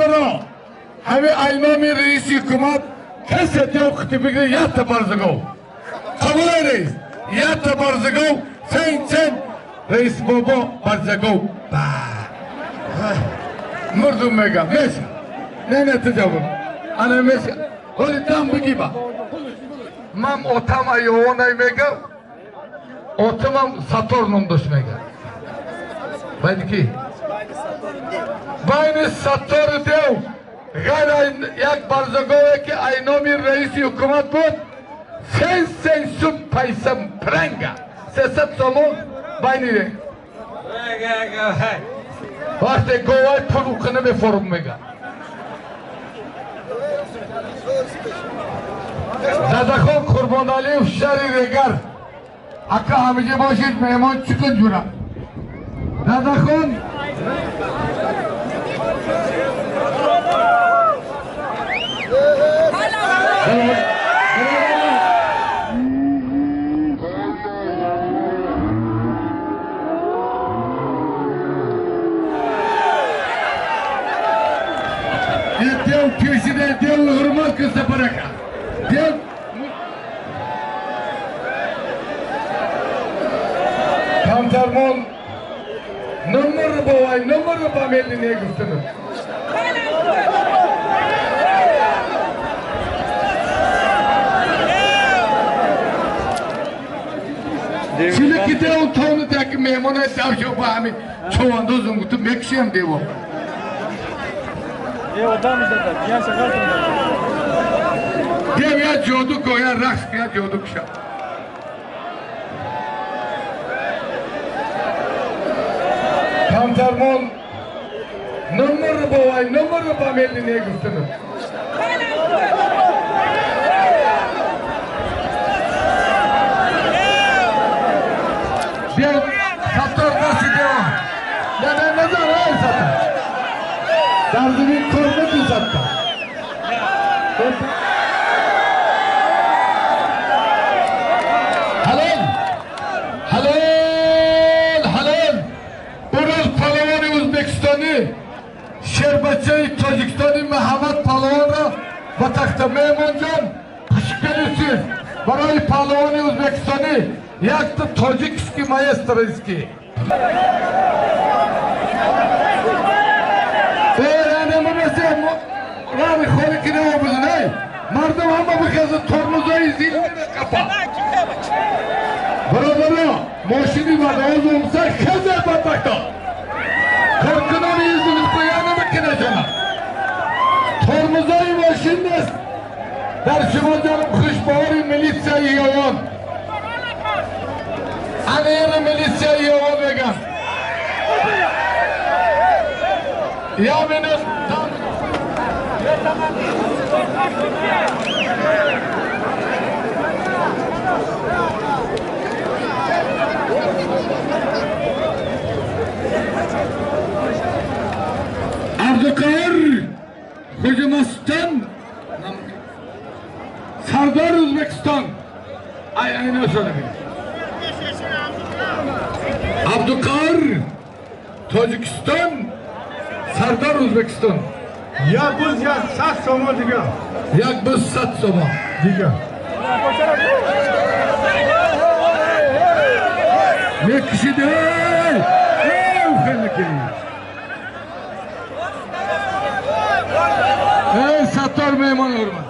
برادران همه ایمام رئیس حکومت کسی دیو خطی بگیره یه تا برزگو قبول رئیس یه تا برزگو چین رئیس بابا برزگو مردم میگم میشه نه تجاوز انا میشه ولی دم بگی با من اوتم ایوانای میگم اوتمم ساتورنم دوش میگم باید کی باید ساتور دیو غیر یک برزگوه که اینامی رئیس حکومت بود سن سود پیسم پرنگا 300 سالون باید وقتی گوهای پروخنه به فرم میگه زدخان قربان علی و شری ریگر اکا همیشه باشید مهمان چکن جورا زدخان Dev köşede dev hurmat kızı bırakın. Dev Kamtarmon numara bavay numara bamelli ne gustunuz? Şimdi ki o tonu tek memnun etavşo bahmi çoğandozum kutu mekşem devo. Dev ya joduk o ya raks ya joduk şa. Kamtarmon numara bavay numara bamelli ne gustunuz? Dev satır nasıl dev? Ne zaman satır? Dardını korkmak uzattı. Halal. Uruz Palavani Uzbekistan'ı, Şerbetçi Tacikistan'ı Mehmet Palavan'a Batak'ta Meymuncan Kışkelisi Baray Palavani Uzbekistan'ı yaktı Tacikski Maestroski. Rami خالی که نمو بزنه مردم همه بخزه ترمزهای زیلون کپا برادرها ماشینی برده آزمسه خزه بدبکتا کارکنان ایزدونیز کویا نمکنه شما ترمزهای ماشین نیست در شما جانم خوشباری ملیسیای یوان انیر ملیسیای یوان بگم یا منست Abdülkahir Hocamastan Sardar Uzbekistan aynen söylemeyin. Abdülkahir Tacikistan Sardar Uzbekistan. Ya buz ya sat soma diga. Jak buz sat soma Diga. Ne kişi değil. Ey Sattar Meyman Orman.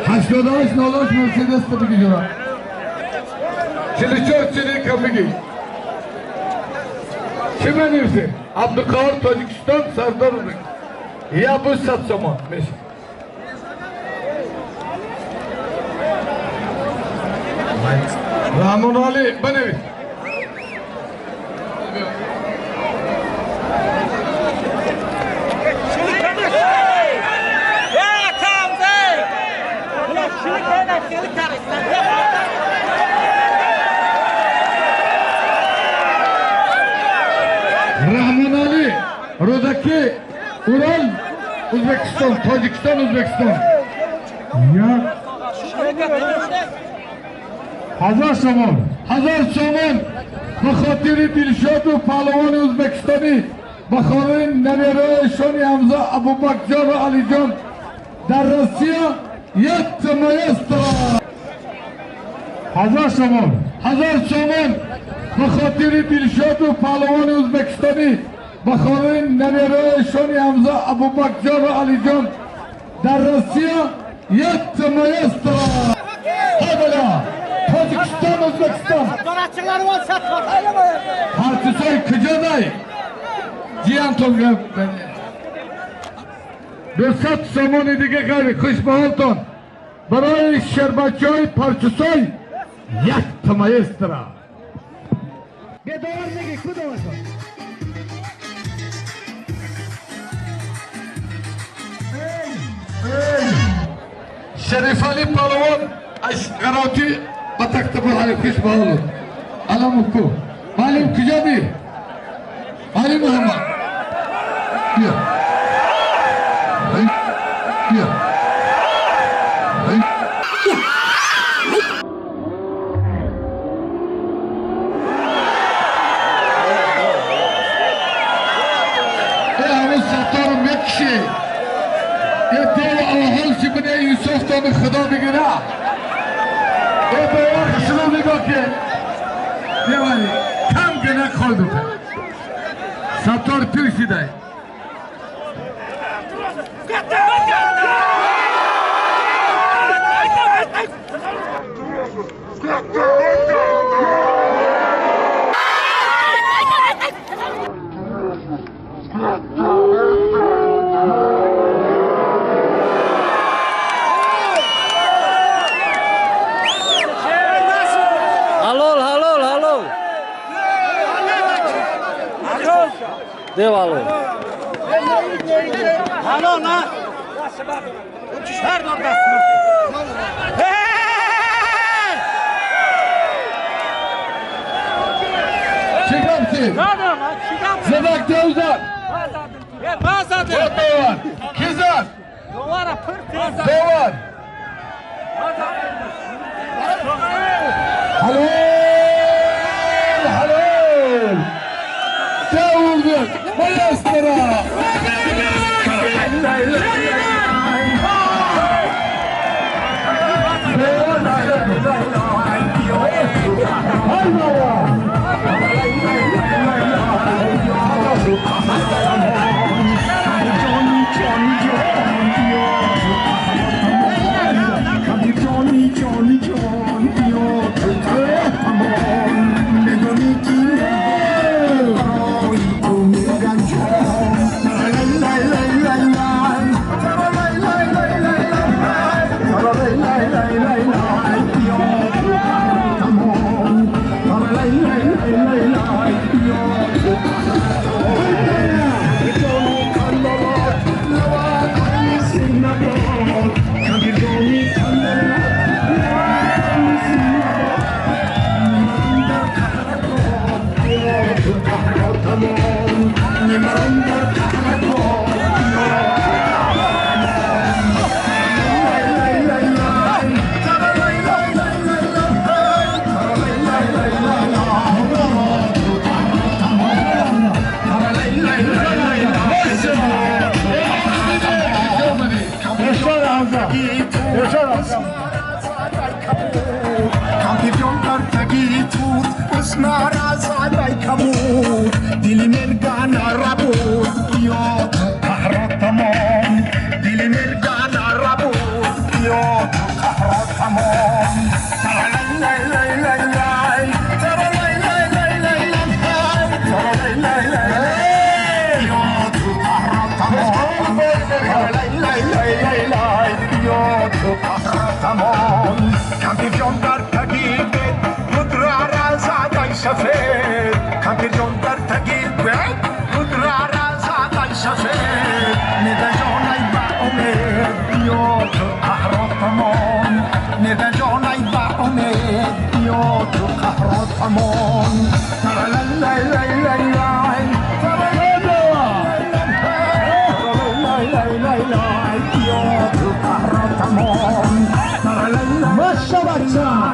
Haşladaş nalaş Mercedes tabi gidiyor. Şimdi çok çelik kapı giy. Kime nefsi? Abdülkahir Tacikistan Sardar Uzbek. Ya bu satsama. Rahman Ali Banevi. Rahman Ali Rodaki Ural Uzbekistan Tacikistan Uzbekistan Ya Hazar Somon Bixatiri Dilshod Pahlavon O'zbekistoni بخورین نمیره حمزه ابو بکر و علی جان در روسیه یک مایسترا 1000 سومون 1000 سومن به خاطر دلشاد و پهلوان ازبکستانی بخورین نمیره حمزه ابو بکر و علی جان در روسیه یک مایسترا حالا تاجیکستان ازبکستان پارتیسای کجادای جیان تونگه 200 سومون دیگه خیلی خوش به حالتون برای شربتچی های پارچسای یک تمایسترا به دور نگی کدوم شریف علی پهلوان از قراتی با تکتب های خوش به حالت علم کو معلم کجا بی علی محمد بیا بیا همه ستارم یکشی یه دو آهال چی بنه یوسف تا به خدا بگیره یه باید خشنو نگاه که یه ولی کم که نخواد ستار پیر شده Dev alô. Alô, na. Her noktasını. Çıkamsın. Nada, çıkam. Zedak Devzat. Bazadı. Doğan. Kizan. Duvara pırt. Doğan. Halil. Halil. Davuldur. Mayastara. Maşallah.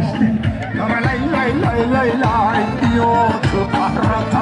geçti. Lay lay lay lay lay diyordu kahraman.